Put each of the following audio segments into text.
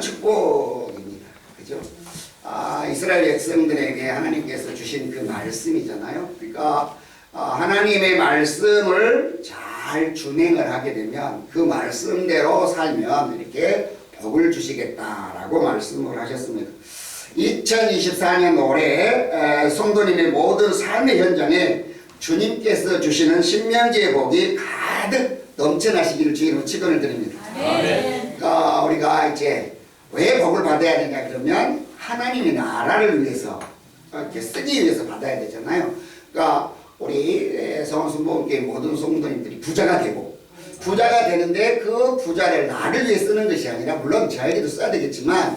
축복입니다. 그죠? 이스라엘 백성들에게 하나님께서 주신 그 말씀이잖아요. 그러니까 하나님의 말씀을 잘 준행을 하게 되면 그 말씀대로 살면 이렇게 복을 주시겠다라고 말씀을 하셨습니다. 2024년 올해 성도님의 모든 삶의 현장에 주님께서 주시는 신명기의 복이 가득 넘쳐나시기를 주의로 축원을 드립니다. 그러니까 우리가 이제 왜 복을 받아야 되냐 그러면 하나님의 나라를 위해서 이렇게 쓰기 위해서 받아야 되잖아요. 그러니까 우리 성원순복음교회 모든 성도님들이 부자가 되고 부자가 되는데 그 부자를 나를 위해 쓰는 것이 아니라 물론 저에게도 써야 되겠지만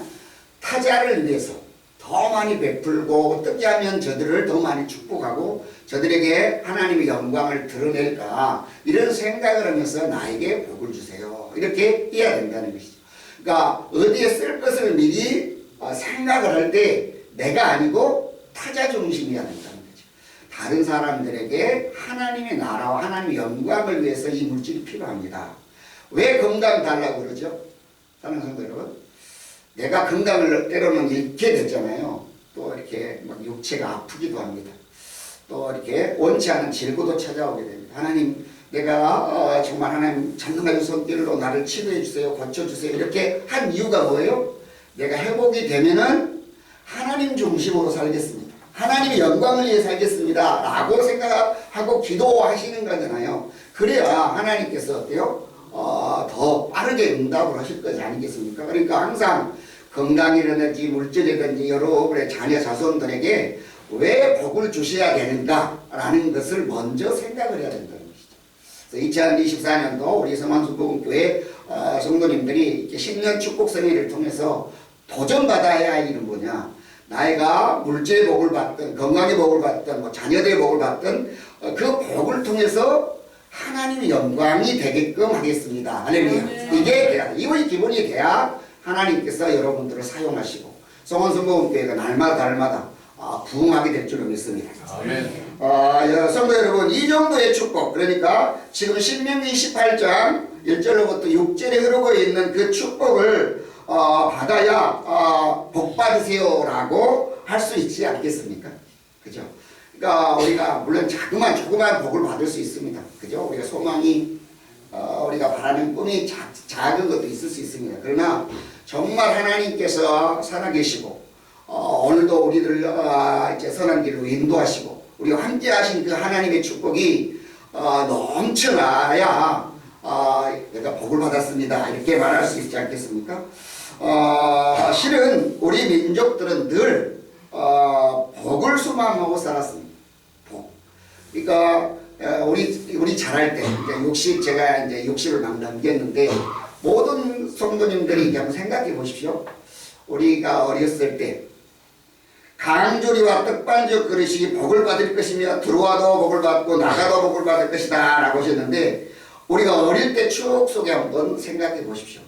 타자를 위해서 더 많이 베풀고 어떻게 하면 저들을 더 많이 축복하고 저들에게 하나님의 영광을 드러낼까 이런 생각을 하면서 나에게 복을 주세요. 이렇게 해야 된다는 것이죠. 그러니까 어디에 쓸 것을 미리 생각을 할 때 내가 아니고 타자 중심이어야 된다는 거죠. 다른 사람들에게 하나님의 나라와 하나님의 영광을 위해서 이 물질이 필요합니다. 왜 건강 달라고 그러죠? 사랑하는 성도 여러분, 내가 건강을 때로는 잃게 됐잖아요. 또 이렇게 막 육체가 아프기도 합니다. 또 이렇게 원치 않은 질고도 찾아오게 됩니다. 하나님, 내가 정말 하나님 전능하신 손길로 나를 치료해 주세요, 고쳐 주세요. 이렇게 한 이유가 뭐예요? 내가 회복이 되면은 하나님 중심으로 살겠습니다. 하나님의 영광을 위해 살겠습니다. 라고 생각하고 기도하시는 거잖아요. 그래야 하나님께서 어때요? 더 빠르게 응답을 하실 것이 아니겠습니까? 그러니까 항상 건강이라든지 물질이라든지 여러분의 자녀 자손들에게 왜 복을 주셔야 되는가라는 것을 먼저 생각을 해야 된다는 것이죠. 2024년도 우리 성만순복음교회 성도님들이 신년 축복 생회를 통해서 도전받아야 할 일은 뭐냐? 나이가 물질의 복을 받든 건강의 복을 받든 뭐 자녀들의 복을 받든 그 복을 통해서 하나님의 영광이 되게끔 하겠습니다. 할렐루야. 이게 돼야 돼. 이거의 기본이 돼야 하나님께서 여러분들을 사용하시고 성원성복음교회가 날마다 부흥하게 될 줄로 믿습니다. 성도 여러분, 이 정도의 축복, 그러니까 지금 신명기 28장 1절로부터 6절에 흐르고 있는 그 축복을 받아야 복 받으세요라고 할 수 있지 않겠습니까? 그죠? 그러니까 우리가 물론 조그만 복을 받을 수 있습니다. 그죠? 우리가 소망이 우리가 바라는 꿈이 작은 것도 있을 수 있습니다. 그러나 정말 하나님께서 살아계시고 오늘도 우리들 이제 선한 길로 인도하시고 우리와 함께 하신 그 하나님의 축복이 넘쳐나야 내가 복을 받았습니다. 이렇게 말할 수 있지 않겠습니까? 실은 우리 민족들은 늘 복을 소망하고 살았습니다. 복. 그러니까 우리 자랄 때 제가 이제 60을 막 넘겼는데 모든 성도님들이 한번 생각해 보십시오. 우리가 어렸을 때 강조리와 떡반죽 그릇이 복을 받을 것이며 들어와도 복을 받고 나가도 복을 받을 것이다 라고 하셨는데 우리가 어릴 때 추억 속에 한번 생각해 보십시오.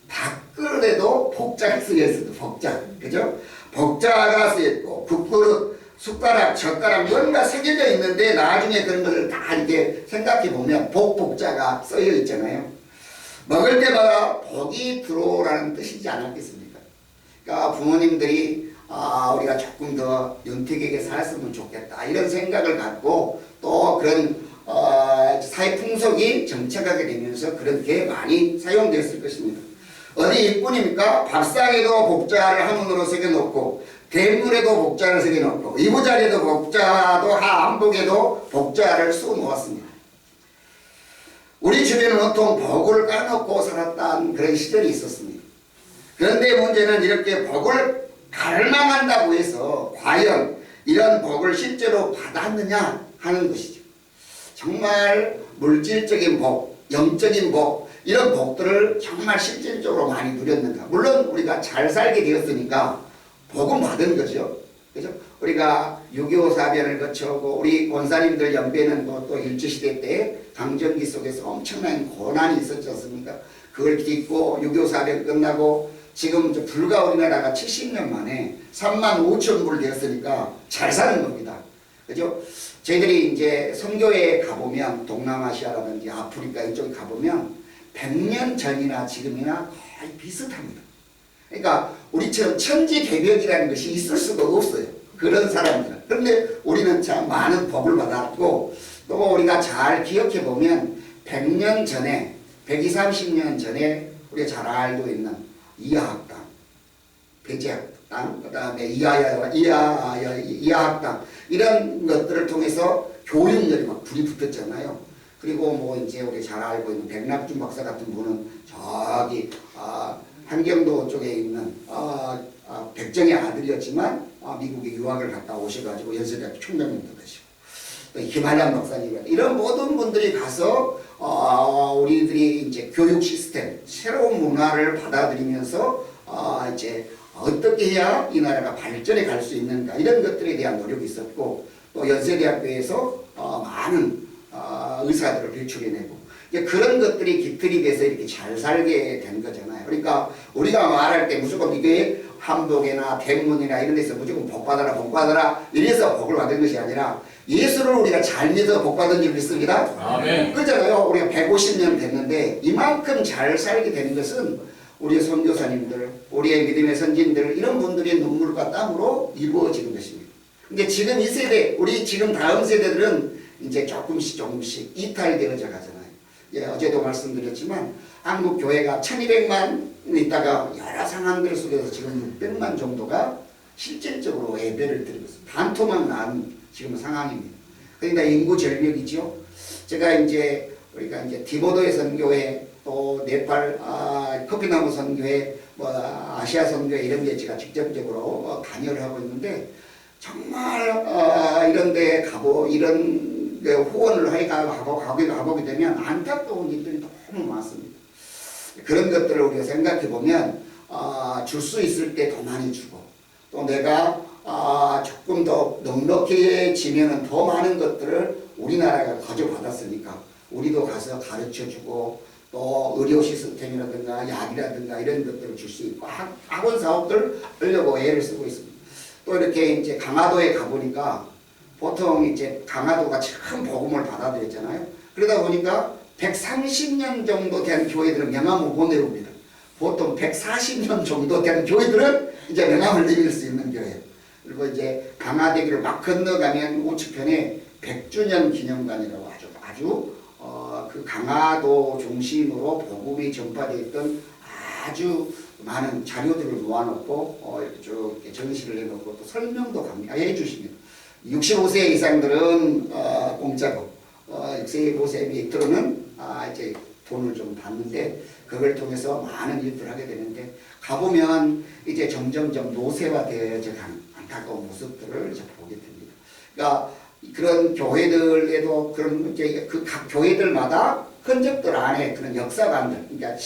밥그릇에도 복자가 쓰여있어요. 복자. 그죠? 복자가 쓰여있고 국그릇, 숟가락, 젓가락 뭔가 새겨져 있는데 나중에 그런 것을 다 이렇게 생각해 보면 복자가 쓰여 있잖아요. 먹을 때마다 복이 들어오라는 뜻이지 않았겠습니까? 그러니까 부모님들이 우리가 조금 더 윤택하게 살았으면 좋겠다 이런 생각을 갖고 또 그런 사회 풍속이 정착하게 되면서 그렇게 많이 사용되었을 것입니다. 어디 일뿐입니까? 밥상에도 복자를 한문으로 새겨놓고 대문에도 복자를 새겨놓고 이부자리에도 복자도 한복에도 복자를 쏘놓았습니다. 우리 주변은 온통 복을 까놓고 살았다는 그런 시절이 있었습니다. 그런데 문제는 이렇게 복을 갈망한다고 해서 과연 이런 복을 실제로 받았느냐 하는 것이죠. 정말 물질적인 복, 영적인 복 이런 복들을 정말 실질적으로 많이 누렸는가. 물론 우리가 잘 살게 되었으니까 복은 받은 거죠. 그죠? 우리가 6.25 사변을 거쳐오고 우리 권사님들 연배는 또 일제시대 때 강점기 속에서 엄청난 고난이 있었지 않습니까? 그걸 딛고 6.25 사변 끝나고 지금 불과 우리나라가 70년 만에 35,000불 되었으니까 잘 사는 겁니다. 그죠? 저희들이 이제 선교에 가보면 동남아시아라든지 아프리카 이쪽에 가보면 100년 전이나 지금이나 거의 비슷합니다. 그러니까 우리처럼 천지개벽이라는 것이 있을 수가 없어요. 그런 사람들은. 그런데 우리는 참 많은 복을 받았고, 또 우리가 잘 기억해 보면 100년 전에, 120~30년 전에 우리가 잘 알고 있는 이하학당, 배제학당, 그 다음에 이하학당, 이런 것들을 통해서 교육열이 막 불이 붙었잖아요. 그리고 뭐 이제 우리 잘 알고 있는 백낙준 박사 같은 분은 저기 한경도 쪽에 있는 백정의 아들이었지만 미국에 유학을 갔다 오셔가지고 연세대학교 총장님도 되시고, 또 김한양 박사님, 이런 모든 분들이 가서 우리들이 이제 교육 시스템, 새로운 문화를 받아들이면서 이제 어떻게 해야 이 나라가 발전해 갈 수 있는가, 이런 것들에 대한 노력이 있었고, 또 연세대학교에서 많은 의사들을 배출해내고, 이제 그런 것들이 깃들이 돼서 이렇게 잘 살게 된 거잖아요. 그러니까 우리가 말할 때 무조건 이게 한복이나 대문이나 이런 데서 무조건 복 받아라, 복 받아라, 이래서 복을 받은 것이 아니라 예수를 우리가 잘 믿어 복 받은 줄 믿습니다. 아멘. 그렇잖아요. 우리가 150년 됐는데 이만큼 잘 살게 된 것은 우리의 선교사님들, 우리의 믿음의 선진들, 이런 분들의 눈물과 땀으로 이루어지는 것입니다. 근데 지금 이 세대, 우리 지금 다음 세대들은 이제 조금씩 이탈되어져 가잖아요. 예, 어제도 말씀드렸지만 한국 교회가 1200만 있다가 여러 상황들 속에서 지금 600만 정도가 실질적으로 예배를 드리고 있습니다. 반토막 난 지금 상황입니다. 그러니까 인구 절벽이죠. 제가 이제 우리가 이제 디보도의 선교회, 또 네팔 커피나무 선교회, 뭐 아시아 선교회 이런 데 제가 직접적으로 관여를 하고 있는데, 정말 이런 데 가고 이런 후원을 가보게 되면 안타까운 일들이 너무 많습니다. 그런 것들을 우리가 생각해 보면 줄 수 있을 때 더 많이 주고, 또 내가 조금 더 넉넉해지면 더 많은 것들을 우리나라가 가져받았으니까 우리도 가서 가르쳐주고, 또 의료 시스템이라든가 약이라든가 이런 것들을 줄 수 있고, 학원 사업들 하려고 애를 쓰고 있습니다. 또 이렇게 이제 강화도에 가보니까 보통 이제 강화도가 참 복음을 받아들였잖아요. 그러다 보니까 130년 정도 된 교회들은 명함을 못 내옵니다. 보통 140년 정도 된 교회들은 이제 명함을 내밀 수 있는 교회예요. 그리고 이제 강화대교를 막 건너가면 우측편에 100주년 기념관이라고 아주 그 강화도 중심으로 복음이 전파되어 있던 아주 많은 자료들을 모아놓고 이렇게 쭉 이렇게 전시를 해놓고 또 설명도 해 주십니다. 65세 이상들은 공짜고 65세 밑으로는 이제 돈을 좀 받는데, 그걸 통해서 많은 일들을 하게 되는데, 가보면 이제 점점점 노쇠화되어져 가는 안타까운 모습들을 이제 보게 됩니다. 그러니까 그런 교회들에도 그런 이제 그 각 교회들마다 흔적들 안에 그런 역사관들, 그러니까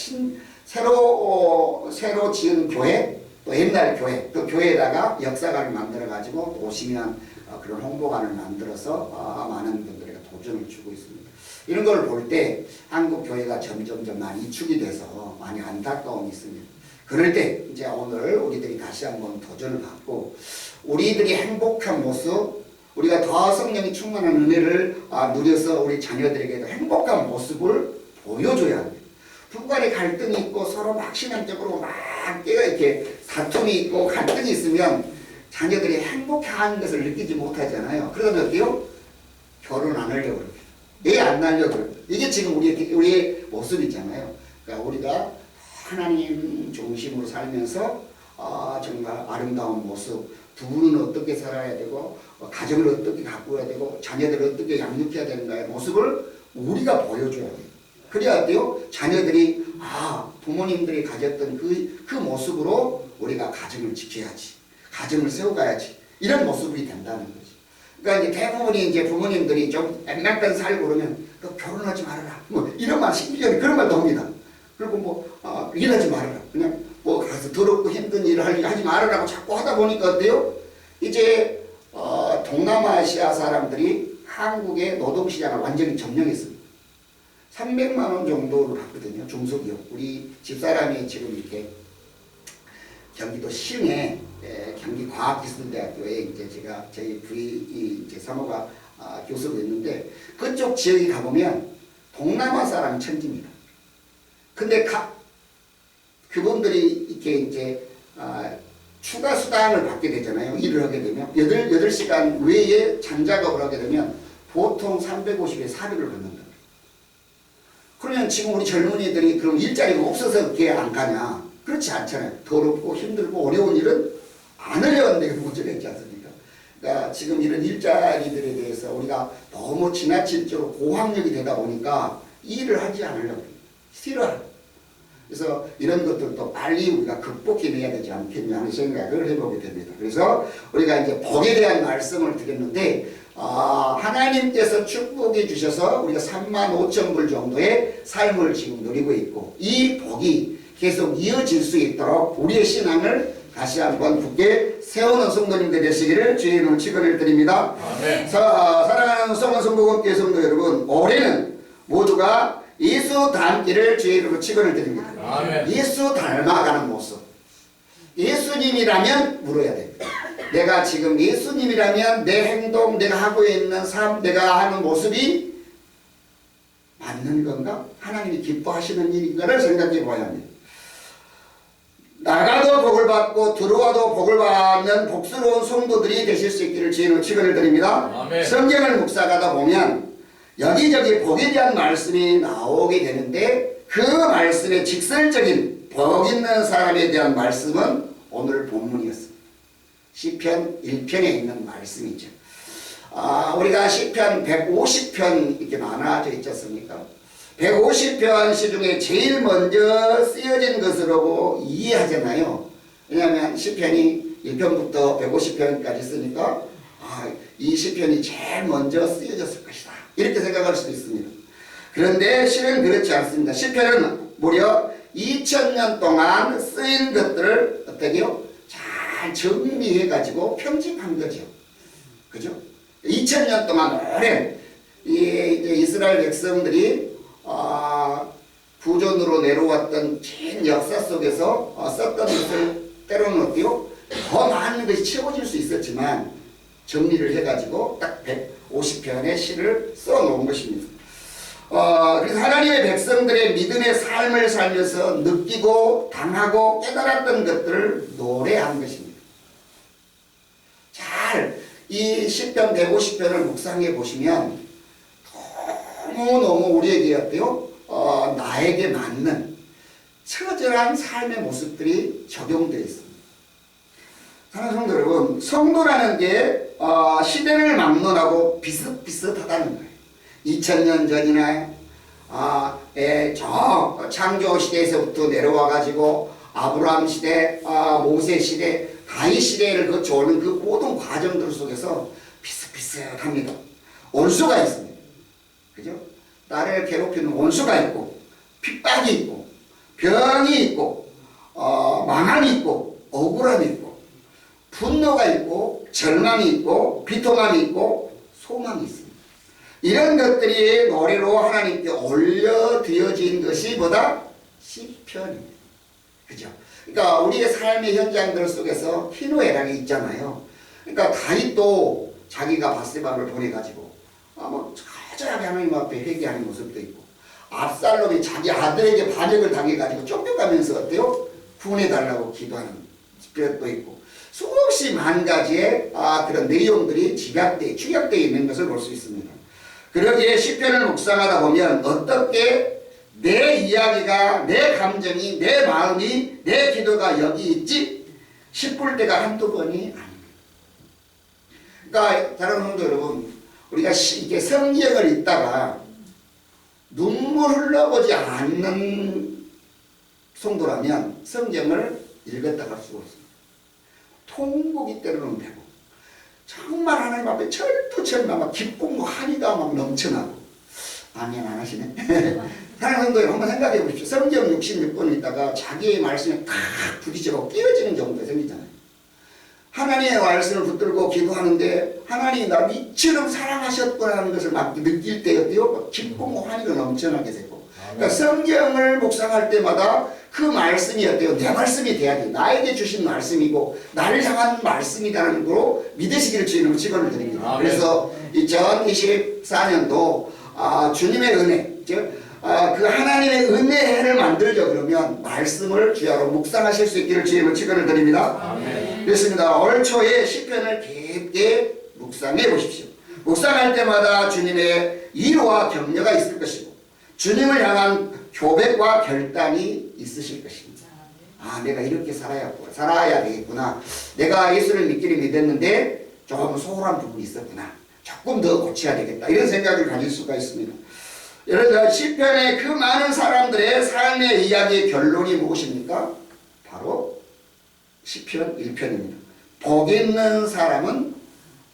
새로 지은 교회, 또 옛날 교회, 그 교회에다가 역사관을 만들어 가지고 오시면 그런 홍보관을 만들어서 많은 분들에게 도전을 주고 있습니다. 이런 걸 볼 때 한국 교회가 점점점 많이 이축이 돼서 많이 안타까움이 있습니다. 그럴 때 이제 오늘 우리들이 다시 한번 도전을 갖고, 우리들이 행복한 모습, 우리가 더 성령이 충만한 은혜를 누려서 우리 자녀들에게도 행복한 모습을 보여줘야 합니다. 부부간에 갈등이 있고 서로 막 신앙적으로 막 이렇게 다툼이 있고 갈등이 있으면 자녀들이 행복한 것을 느끼지 못하잖아요. 그러면 어때요? 결혼 안 하려고 그럽니다. 애 안 낳으려고 그럽니다. 이게 지금 우리의 모습이잖아요. 그러니까 우리가 하나님 중심으로 살면서 정말 아름다운 모습, 부부는 어떻게 살아야 되고, 가정을 어떻게 가꾸어야 되고, 자녀들을 어떻게 양육해야 되는가의 모습을 우리가 보여줘야 돼요. 그래야 돼요. 자녀들이 부모님들이 가졌던 그 모습으로 우리가 가정을 지켜야지, 가정을 세워가야지, 이런 모습이 된다는 거지. 그러니까 이제 대부분이 이제 부모님들이 좀 옛날까지 살고 그러면 너 결혼하지 말아라, 뭐 이런 말, 심지어 그런 말도 합니다. 그리고 뭐 일하지 말아라, 그냥 뭐 가서 더럽고 힘든 일을 하지 말아라고 자꾸 하다 보니까 어때요? 이제 동남아시아 사람들이 한국의 노동시장을 완전히 점령했습니다. 300만 원 정도를 받거든요. 중소기업. 우리 집사람이 지금 이렇게 경기도 시흥에 경기과학기술대학교에 이제 제가 저희 부인 이제 사모가 교수로 있는데, 그쪽 지역에 가보면 동남아 사람 천지입니다. 근데 그분들이 이렇게 이제 추가 수당을 받게 되잖아요. 일을 하게 되면 8시간 외에 잔작업을 하게 되면 보통 350에 400을 받는다. 그러면 지금 우리 젊은이들이 그럼 일자리가 없어서 그게 안 가냐? 그렇지 않잖아요. 더럽고 힘들고 어려운 일은 안 하려고 하는데 문제가 있지 않습니까? 그러니까 지금 이런 일자리들에 대해서 우리가 너무 지나칠적으로 고학력이 되다 보니까 일을 하지 않으려고 해요. 싫어요. 그래서 이런 것들도 빨리 우리가 극복해내야 되지 않겠냐 하는 생각을 해보게 됩니다. 그래서 우리가 이제 복에 대한 말씀을 드렸는데 하나님께서 축복해 주셔서 우리가 35,000불 정도의 삶을 지금 누리고 있고 이 복이 계속 이어질 수 있도록 우리의 신앙을 다시 한번 굳게 세우는 성도님들 되시기를 주의 이름으로 축원을 드립니다. 네. 사랑하는 성원성복음교회 성도 여러분, 올해는 모두가 예수 닮기를 주의 이름으로 축원을 드립니다. 아멘. 예수 닮아가는 모습. 예수님이라면 물어야 됩니다. 내가 지금 예수님이라면 내 행동, 내가 하고 있는 삶, 내가 하는 모습이 맞는 건가? 하나님이 기뻐하시는 일인가를 생각해 봐야 합니다. 나가도 복을 받고 들어와도 복을 받는 복스러운 성도들이 되실 수 있기를 주의는 축원을 드립니다. 아멘. 성경을 묵상하다 보면 여기저기 복에 대한 말씀이 나오게 되는데 그 말씀의 직설적인 복 있는 사람에 대한 말씀은 오늘 본문이었습니다. 시편 1편에 있는 말씀이죠. 우리가 시편 150편 이렇게 나눠져 있지 않습니까? 150편 시 중에 제일 먼저 쓰여진 것으로 이해하잖아요. 왜냐하면 시편이 1편부터 150편까지 쓰니까 이 시편이 제일 먼저 쓰여졌을 것이다. 이렇게 생각할 수도 있습니다. 그런데 실은 그렇지 않습니다. 시편은 무려 2000년 동안 쓰인 것들을 어떻게요? 잘 정리해가지고 편집한 거죠. 그죠? 2000년 동안 오랜 이스라엘 백성들이 구전으로 내려왔던 긴 역사 속에서 썼던 것을 때로는 어때요? 더 많은 것이 채워질 수 있었지만 정리를 해가지고 딱 150편의 시를 써놓은 것입니다. 그래서 하나님의 백성들의 믿음의 삶을 살면서 느끼고 당하고 깨달았던 것들을 노래한 것입니다. 잘 이 시편 150편을 묵상해 보시면 너무너무 우리에게 어때요? 나에게 맞는 처절한 삶의 모습들이 적용되어 있습니다. 사랑하는 성도 여러분, 성도라는 게 시대를 막론하고 비슷비슷하다는 거예요. 2000년 전이나 저 창조 시대에서부터 내려와 가지고 아브라함 시대, 모세 시대, 다윗 시대를 거쳐오는 그 모든 과정들 속에서 비슷비슷합니다. 원수가 있습니다. 그죠? 나를 괴롭히는 원수가 있고, 핍박이 있고, 병이 있고, 망함이 있고, 억울함이 있고, 분노가 있고, 절망이 있고, 비통함이 있고, 소망이 있습니다. 이런 것들이 노래로 하나님께 올려드려진 것이 뭐다? 시편입니다. 그죠? 그러니까 우리의 삶의 현장들 속에서 희노애락이 있잖아요. 그러니까 다윗도 자기가 바세바를 보내가지고 처절하게 하나님 앞에 회개하는 모습도 있고, 압살롬이 자기 아들에게 반역을 당해가지고 쫓겨가면서 어때요? 구원해달라고 기도하는 것도 있고, 수없이 만 가지의 그런 내용들이 축약되어 있는 것을 볼 수 있습니다. 그러기에 시편을 묵상하다 보면 어떻게 내 이야기가, 내 감정이, 내 마음이, 내 기도가 여기 있지 싶을 때가 한두 번이 아닙니다. 그러니까 다른 성도 여러분, 우리가 이렇게 성경을 읽다가 눈물 흘러보지 않는 성도라면 성경을 읽었다 갈 수가 없습니다. 통곡이 때로는 되고, 정말 하나님 앞에 철두철미 막 기쁨과 한이가 막 넘쳐나고. 아멘 안 하시네. 사랑하는 성도 여러분, 한번 생각해 보십시오. 성경 66권 있다가 자기의 말씀에 탁 부딪히고 깨어지는 경우가 생기잖아요. 하나님의 말씀을 붙들고 기도하는데 하나님이 나 이처럼 사랑하셨구나는 것을 막 느낄 때였대요. 기쁨과 환희가 넘쳐나게 되고. 그러니까 성경을 묵상할 때마다 그 말씀이 어때요? 내 말씀이 돼야 돼. 나에게 주신 말씀이고 나를 향한 말씀이라는 거로 믿으시기를 주님으로 축원을 드립니다. 그래서 2024년도 주님의 은혜, 즉 그 하나님의 은혜를 만들죠. 그러면 말씀을 주야로 묵상하실 수 있기를 주의 축원을 드립니다. 아멘. 그렇습니다. 올 초에 시편을 깊게 묵상해 보십시오. 묵상할 때마다 주님의 위로와 격려가 있을 것이고 주님을 향한 교백과 결단이 있으실 것입니다. 아, 내가 이렇게 살아야 되겠구나. 내가 예수를 믿기를 믿었는데 조금 소홀한 부분이 있었구나. 조금 더 고쳐야 되겠다. 이런 생각을 가질 수가 있습니다. 여러분, 시편의 그 많은 사람들의 삶의 이야기의 결론이 무엇입니까? 바로 시편 1편입니다. 복 있는 사람은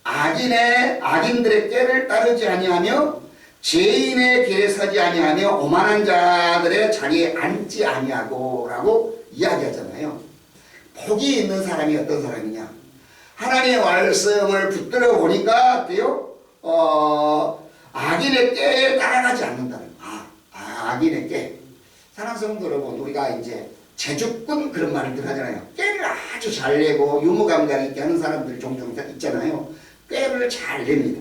악인들의 꾀를 따르지 아니하며 죄인의 길에 서지 아니하며 오만한 자들의 자리에 앉지 아니하고 라고 이야기하잖아요. 복이 있는 사람이 어떤 사람이냐? 하나님의 말씀을 붙들어 보니까 어때요? 악인의 꾀에 따라가지 않는다는 거예요. 악인의 꾀. 사랑하는 성도 여러분, 우리가 이제 제주꾼 그런 말들 하잖아요. 꾀를 아주 잘 내고 유머 감각 있게 하는 사람들이 종종 있잖아요. 꾀를 잘 냅니다.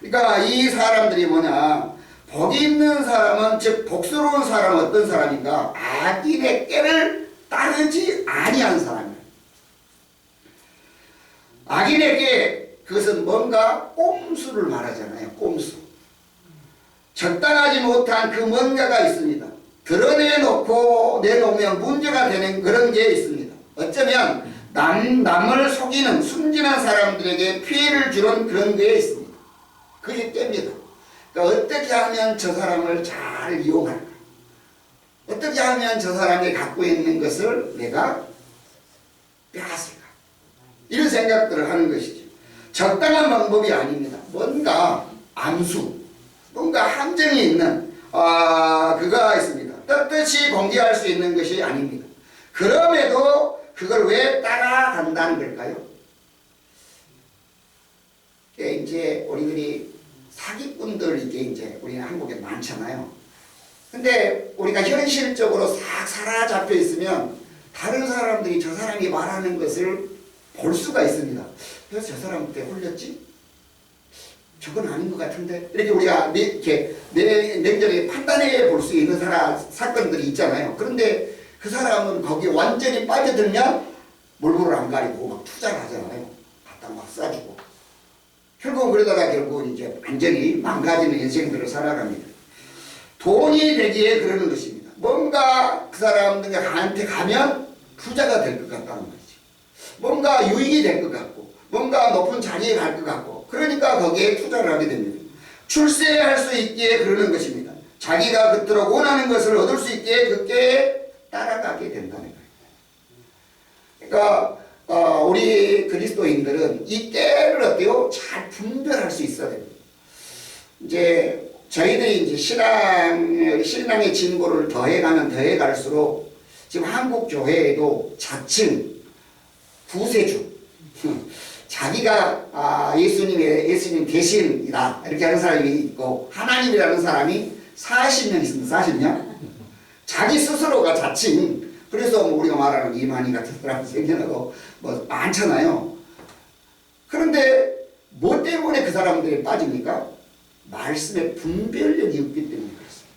그러니까 이 사람들이 뭐냐? 복이 있는 사람은, 즉 복스러운 사람은 어떤 사람인가? 악인의 꾀를 따르지 아니한 사람이에요. 악인의 꾀, 그것은 뭔가 꼼수를 말하잖아요. 꼼수. 적당하지 못한 그 뭔가가 있습니다. 드러내놓고 내놓으면 문제가 되는 그런 게 있습니다. 어쩌면 남을 속이는 순진한 사람들에게 피해를 주는 그런 게 있습니다. 그게 깹니다. 그러니까 어떻게 하면 저 사람을 잘 이용할까? 어떻게 하면 저 사람이 갖고 있는 것을 내가 빼앗을까? 이런 생각들을 하는 것이죠. 적당한 방법이 아닙니다. 뭔가 암수, 뭔가 함정이 있는 그가 있습니다. 떳떳이 공개할 수 있는 것이 아닙니다. 그럼에도 그걸 왜 따라간다는 걸까요? 이제 우리들이 사기꾼들 이제 우리는 한국에 많잖아요. 근데 우리가 현실적으로 싹 사로잡혀 있으면 다른 사람들이 저 사람이 말하는 것을 볼 수가 있습니다. 그래서 저 사람한테 홀렸지? 저건 아닌 것 같은데? 이렇게 우리가 냉정히 판단해 볼 수 있는 사건들이 있잖아요. 그런데 그 사람은 거기에 완전히 빠져들면 몰골을 안 가리고 막 투자를 하잖아요. 갖다 막 싸주고. 결국은 그러다가 결국은 이제 완전히 망가지는 인생들을 살아갑니다. 돈이 되기에 그러는 것입니다. 뭔가 그 사람들한테 가면 부자가 될 것 같다는 거지. 뭔가 유익이 될 것 같고, 뭔가 높은 자리에 갈 것 같고, 그러니까 거기에 투자를 하게 됩니다. 출세할 수 있기에 그러는 것입니다. 자기가 그토록 원하는 것을 얻을 수 있기에 그게 따라가게 된다는 거예요. 그러니까 우리 그리스도인들은 이 때를 어때요? 잘 분별할 수 있어야 됩니다. 이제 저희들이 이제 신앙의 진보를 더해가면 더해갈수록 지금 한국 교회에도 자칭 구세주, 자기가 예수님 대신이다 이렇게 하는 사람이 있고 하나님이라는 사람이 40명 있습니다. 40명. 자기 스스로가 자칭. 그래서 뭐 우리가 말하는 이만희 같은 사람 생겨나고 뭐 많잖아요. 그런데 뭐 때문에 그 사람들이 빠집니까? 말씀의 분별력이 없기 때문에 그렇습니다.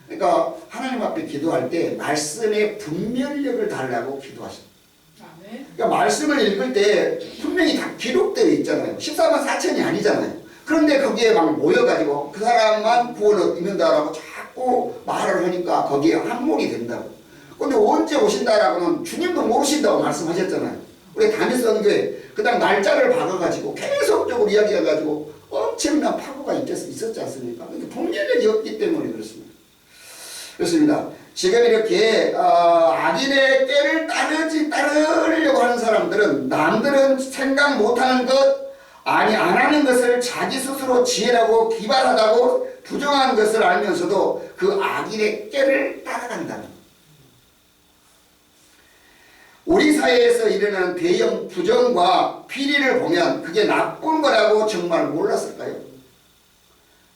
그러니까 하나님 앞에 기도할 때 말씀의 분별력을 달라고 기도하십니다. 그러니까 말씀을 읽을 때 분명히 다 기록되어 있잖아요. 14만 4천이 아니잖아요. 그런데 거기에 막 모여가지고 그 사람만 구원을 얻는다라고 자꾸 말을 하니까 거기에 함몰이 된다고. 근데 언제 오신다라고는 주님도 모르신다고 말씀하셨잖아요. 우리 다니선교회 그 다음 날짜를 박아가지고 계속적으로 이야기해가지고 엄청난 파고가 있었지 않습니까? 분별력이 없기 때문에 그렇습니다. 그렇습니다. 지금 이렇게 악인의 꾀를 따르려고 하는 사람들은 남들은 생각 못하는 것 안 하는 것을 자기 스스로 지혜라고 기발하다고 부정한 것을 알면서도 그 악인의 꾀를 따라간다는 것. 우리 사회에서 일어나는 대형 부정과 비리를 보면 그게 나쁜 거라고 정말 몰랐을까요?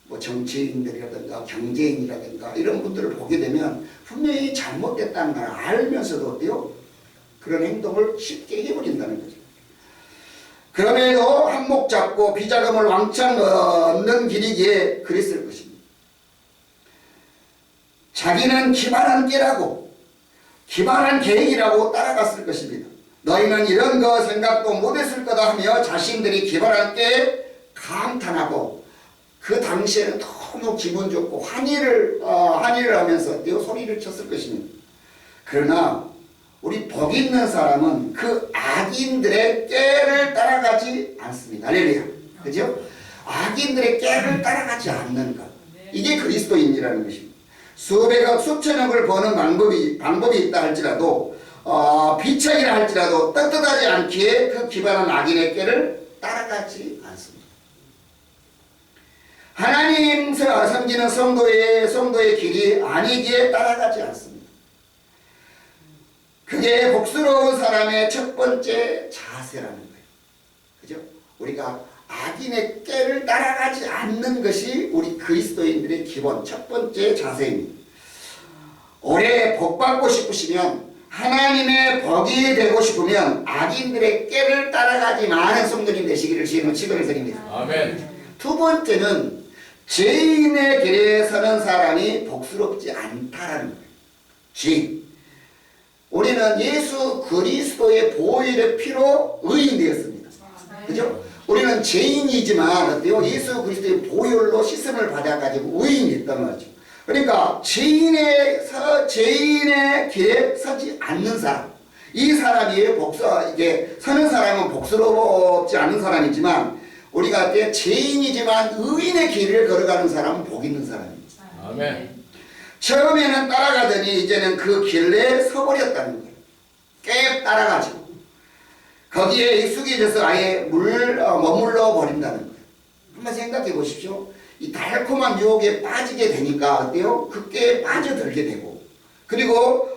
뭐 정치인들이라든가 경제인이라든가 이런 분들을 보게 되면 분명히 잘못됐다는 걸 알면서도 어때요? 그런 행동을 쉽게 해버린다는 거죠. 그럼에도 한몫 잡고 비자금을 왕창 얻는 길이기에 그랬을 것입니다. 자기는 기발한 깨라고, 기발한 계획이라고 따라갔을 것입니다. 너희는 이런 거 생각도 못했을 거다 하며 자신들이 기발한 깨에 감탄하고, 그 당시에는 너무 기분 좋고 환희를 하면서 소리를 쳤을 것입니다. 그러나 우리 복 있는 사람은 그 악인들의 깨를 따라가지 않습니다. 할렐루야. 그죠? 악인들의 깨를 따라가지 않는 것. 이게 그리스도인이라는 것입니다. 수백억, 수천억을 버는 방법이 있다 할지라도, 비책이라 할지라도 떳떳하지 않기에 그 기발한 악인의 깨를 따라가지 않습니다. 하나님 섬기는 성도의 길이 아니기에 따라가지 않습니다. 그게 복스러운 사람의 첫 번째 자세라는 거예요. 그죠? 우리가 악인의 깨를 따라가지 않는 것이 우리 그리스도인들의 기본 첫 번째 자세입니다. 올해 복 받고 싶으시면, 하나님의 복이 되고 싶으면 악인들의 깨를 따라가지 마는 성도님 되시기를 주님으로 축원을 드립니다. 아멘. 두 번째는 죄인의 길에 서는 사람이 복스럽지 않다라는 거예요. 죄인. 우리는 예수 그리스도의 보혈의 피로 의인되었습니다. 그죠? 우리는 죄인이지만 어때요? 예수 그리스도의 보혈로 씻음을 받아가지고 의인이 있단 말이죠. 그러니까 죄인의 길에 서지 않는 사람, 이 사람이 이게 서는 사람은 복스럽지 않은 사람이지만, 우리가 죄인이지만 의인의 길을 걸어가는 사람은 복 있는 사람입니다. 아멘. 처음에는 따라가더니 이제는 그 길에 서버렸다는 거예요. 깨 따라가지고 거기에 익숙해져서 아예 머물러 버린다는 거예요. 한번 생각해 보십시오. 이 달콤한 유혹에 빠지게 되니까 어때요? 그 깨에 빠져들게 되고, 그리고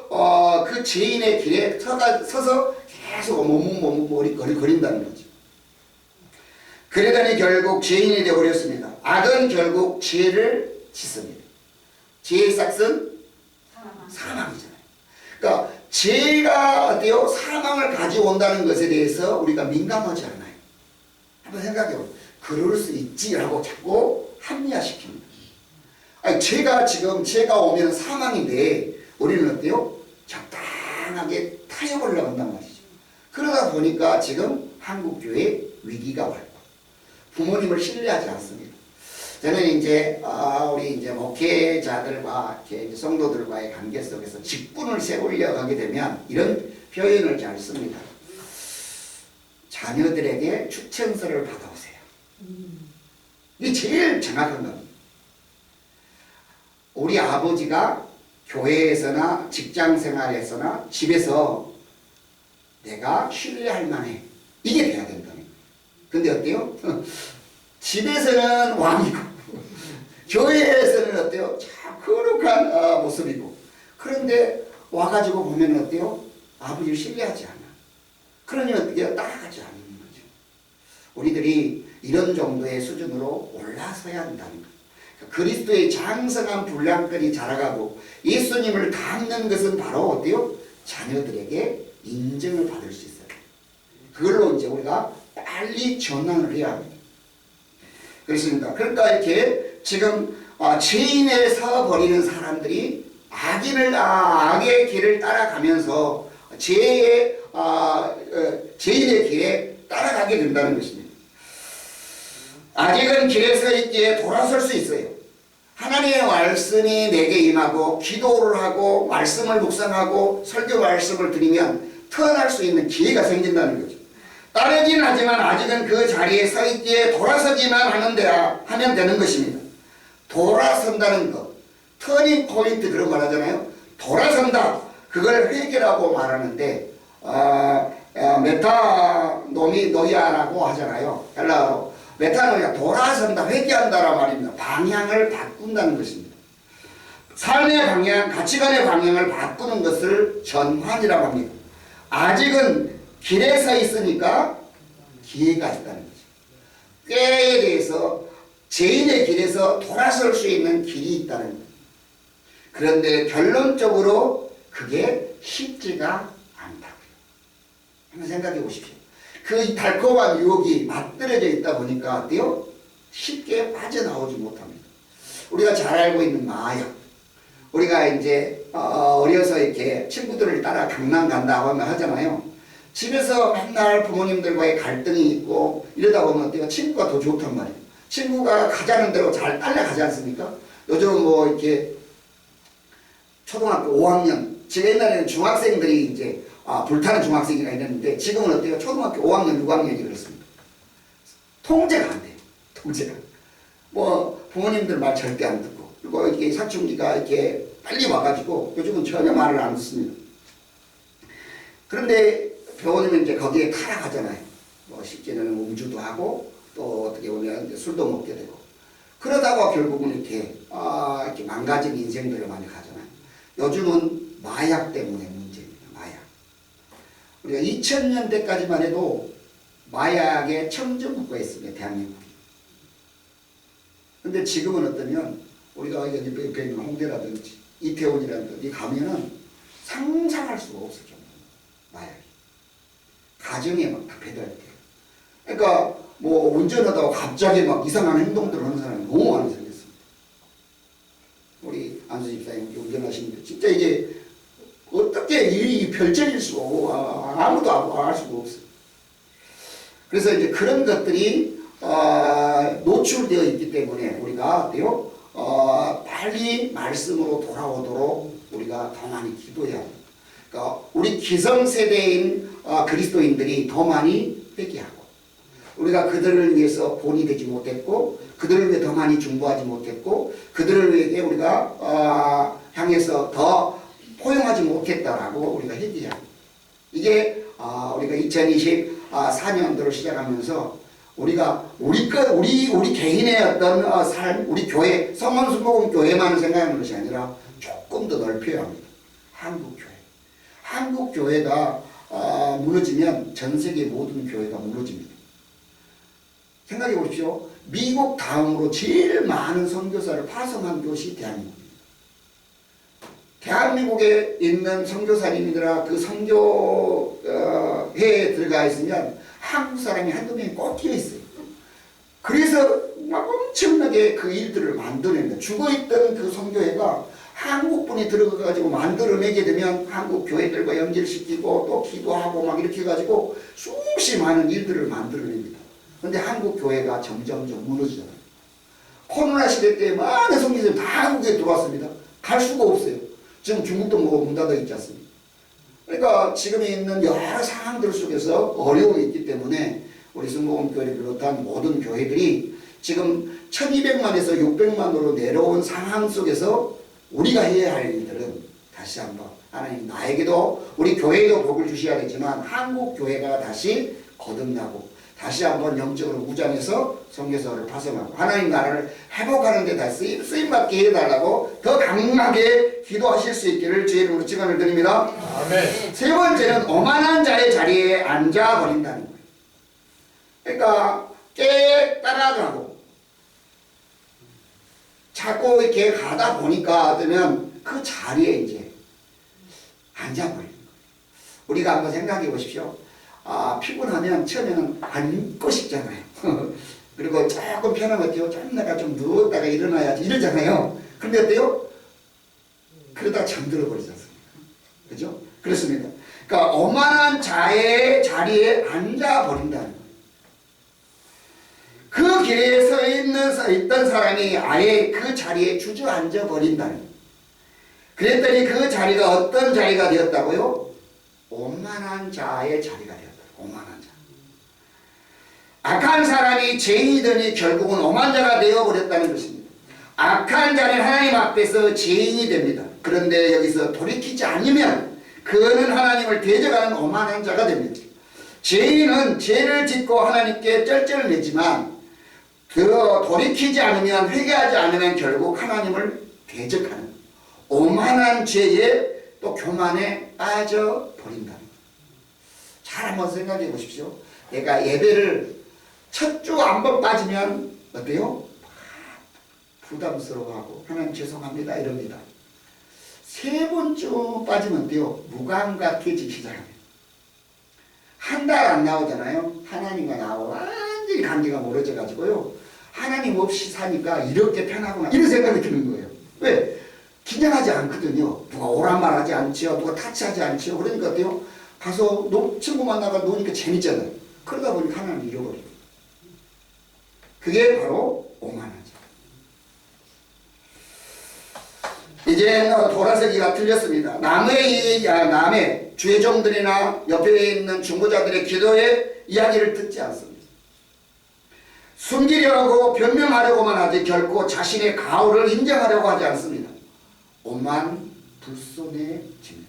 그 죄인의 길에 서서 계속 머뭇거린다는 거죠. 그러더니 결국 죄인이 되어버렸습니다. 악은 결국 죄를 짓습니다. 죄의 삭은 사망이잖아요. 그러니까 죄가 어때요? 사망을 가져온다는 것에 대해서 우리가 민감하지 않아요. 한번 생각해요. 그럴 수 있지라고 자꾸 합리화시킵니다. 아니, 죄가 오면 사망인데 우리는 어때요? 적당하게 타협을 나간단 말이죠. 그러다 보니까 지금 한국교회에 위기가 왔고 부모님을 신뢰하지 않습니다. 저는 우리 목회자들과 성도들과의 관계 속에서 직분을 세우려 하게 되면 이런 표현을 잘 씁니다. 자녀들에게 추천서를 받아오세요. 이게 제일 정확한 겁니다. 우리 아버지가 교회에서나 직장생활에서나 집에서 내가 신뢰할 만해. 이게 돼야 된다. 근데 어때요? 집에서는 왕이고 교회에서는 어때요? 참 거룩한 모습이고, 그런데 와가지고 보면 어때요? 아버지를 신뢰하지 않아. 그러니 어떻게 따라가지 않는 거죠. 우리들이 이런 정도의 수준으로 올라서야 한다는 거예요. 그리스도의 장성한 분량권이 자라가고 예수님을 닮는 것은 바로 어때요? 자녀들에게 인정을 받을 수 있어요. 그걸로 이제 우리가 빨리 전환을 해야 합니다. 그렇습니다. 그러니까 이렇게 지금 죄인에 서버리는 사람들이 악의 길을 따라가면서 죄인의 길에 따라가게 된다는 것입니다. 아직은 길에 서 있기에 돌아설 수 있어요. 하나님의 말씀이 내게 임하고 기도를 하고 말씀을 묵상하고 설교 말씀을 드리면 태어날 수 있는 기회가 생긴다는 거죠. 따르긴 하지만 아직은 그 자리에 서 있기에 돌아서기만 하면 되는 것입니다. 돌아선다는 것, 터닝 포인트 그런 말 하잖아요. 돌아선다, 그걸 회개라고 말하는데 메타노이아라고 하잖아요. 헬라어로 메타노이아, 돌아선다, 회개한다란 말입니다. 방향을 바꾼다는 것입니다. 삶의 방향, 가치관의 방향을 바꾸는 것을 전환이라고 합니다. 아직은 길에 서 있으니까 기회가 있다는 거죠. 꾀에 대해서 죄인의 길에서 돌아설 수 있는 길이 있다는 거예요. 그런데 결론적으로 그게 쉽지가 않다고요. 한번 생각해 보십시오. 그 달콤한 유혹이 맞들어져 있다 보니까 어때요? 쉽게 빠져나오지 못합니다. 우리가 잘 알고 있는 마약, 우리가 이제 어려서 이렇게 친구들을 따라 강남 간다고 하면 하잖아요. 집에서 맨날 부모님들과의 갈등이 있고 이러다 보면 어때요? 친구가 더 좋단 말이에요. 친구가 가자는 대로 잘 따라가지 않습니까? 요즘 뭐 이렇게 초등학교 5학년, 제가 옛날에는 중학생들이 이제 불타는 중학생이라 이랬는데 지금은 어때요? 초등학교 5학년, 6학년이 그렇습니다. 통제가 안 돼요. 통제가. 뭐 부모님들 말 절대 안 듣고, 그리고 이렇게 사춘기가 이렇게 빨리 와가지고 요즘은 전혀 말을 안 듣습니다. 그런데 배우면 이제 거기에 타락하잖아요. 뭐 쉽게는 음주도 하고 또 어떻게 보면 술도 먹게 되고, 그러다가 결국은 이렇게 이렇게 망가진 인생들을 많이 가잖아요. 요즘은 마약 때문에 문제입니다. 마약. 우리가 2000년대까지만 해도 마약의 청정국가였습니다. 대한민국이. 근데 지금은 어떠면 우리가 옆에 있는 홍대라든지 이태원이라든지 가면은 상상할 수가 없을 정도로 마약이 가정에 막 다 배달돼요. 그러니까 뭐 운전하다가 갑자기 막 이상한 행동들을 하는 사람이 너무 많이 생겼습니다. 우리 안수 집사님 운전하시는데 진짜 이게 어떻게 일이 펼쳐질 수가 없고 아무도 알 수가 없어요. 그래서 이제 그런 것들이 노출되어 있기 때문에 우리가 어때요? 빨리 말씀으로 돌아오도록 우리가 더 많이 기도해야 합니다. 그러니까 우리 기성세대인 그리스도인들이 더 많이 회개하고, 우리가 그들을 위해서 본이 되지 못했고, 그들을 위해 더 많이 중보하지 못했고, 그들을 위해 우리가 향해서 더 포용하지 못했다라고 우리가 회개해야 합니다. 이게 우리가 2024년도를 시작하면서 우리가 우리 개인의 어떤 삶, 우리 교회, 성원순복음 교회만 생각하는 것이 아니라 조금 더 넓혀야 합니다. 한국 교회. 한국 교회가 무너지면 전 세계 모든 교회가 무너집니다. 생각해 보십시오. 미국 다음으로 제일 많은 선교사를 파송한 곳이 대한민국입니다. 대한민국에 있는 선교사님들아 그 선교회에 들어가 있으면 한국 사람이 한두 명이 꼭 끼어 있어요. 그래서 막 엄청나게 그 일들을 만들어냅니다. 죽어있던 그 선교회가 한국 분이 들어가가지고 만들어내게 되면 한국 교회들과 연결시키고 또 기도하고 막 이렇게 해가지고 수없이 많은 일들을 만들어냅니다. 그런데 한국 교회가 점점 무너지잖아요. 코로나 시대 때 많은 선교사님이 다 한국에 들어왔습니다. 갈 수가 없어요. 지금 중국도 뭐 문 닫아 있지 않습니까? 그러니까 지금 있는 여러 상황들 속에서 어려움이 있기 때문에 우리 순복음교회를 비롯한 모든 교회들이 지금 1200만에서 600만으로 내려온 상황 속에서 우리가 해야 할 일들은 다시 한번 하나님 나에게도 우리 교회에도 복을 주셔야겠지만 한국 교회가 다시 거듭나고 다시 한번 영적으로 무장해서 선교사를 파송하고 하나님 나라를 회복하는 데 다시 쓰임받게 해달라고 더 강하게 기도하실 수 있기를 주의 이름으로 축원을 드립니다. 아멘. 세 번째는 오만한 자의 자리에 앉아버린다는 거예요. 그러니까 따라가고 자꾸 이렇게 가다 보니까 되면 그 자리에 이제 앉아버리는 거예요. 우리가 한번 생각해 보십시오. 피곤하면 처음에는 앉고 싶잖아요. 그리고 조금 편하면 어때요? 좀 내가 좀 누웠다가 일어나야지 이러잖아요. 그런데 어때요? 그러다 잠들어 버리지 않습니까? 그죠? 그렇습니다. 그러니까 오만한 자의 자리에 앉아버린다는 거예요. 그 길에 있던 사람이 아예 그 자리에 주저앉아 버린다는 거예요. 그랬더니 그 자리가 어떤 자리가 되었다고요? 오만한 자의 자리가 되었다. 오만한 자. 악한 사람이 죄인이더니 결국은 오만한 자가 되어버렸다는 것입니다. 악한 자는 하나님 앞에서 죄인이 됩니다. 그런데 여기서 돌이키지 않으면 그는 하나님을 대적하는 오만한 자가 됩니다. 죄인은 죄를 짓고 하나님께 쩔쩔을 내지만 돌이키지 않으면 회개하지 않으면 결국 하나님을 대적하는 오만한 죄에 또 교만에 빠져버린다는 거예요. 잘 한번 생각해 보십시오. 내가 예배를 첫 주 한 번 빠지면 어때요? 부담스러워하고 하나님 죄송합니다 이럽니다. 세 번째 빠지면 어때요? 무감각해지기 시작합니다. 한 달 안 나오잖아요. 하나님과 나하고 완전히 관계가 멀어져 가지고요. 하나님 없이 사니까 이렇게 편하구나 이런 생각이 드는 거예요. 왜? 긴장하지 않거든요. 누가 오란 말 하지 않지요. 누가 타치하지 않지요. 그러니까 어때요? 가서 친구 만나가 노니까 재밌잖아요. 그러다 보니까 하나님 잃어버려요. 그게 바로 오만하죠. 이제 보라색이가 틀렸습니다. 남의 주의종들이나 옆에 있는 중보자들의 기도의 이야기를 듣지 않습니다. 숨기려고 변명하려고만 하지 결코 자신의 가오를 인정하려고 하지 않습니다. 오만 불손의 진.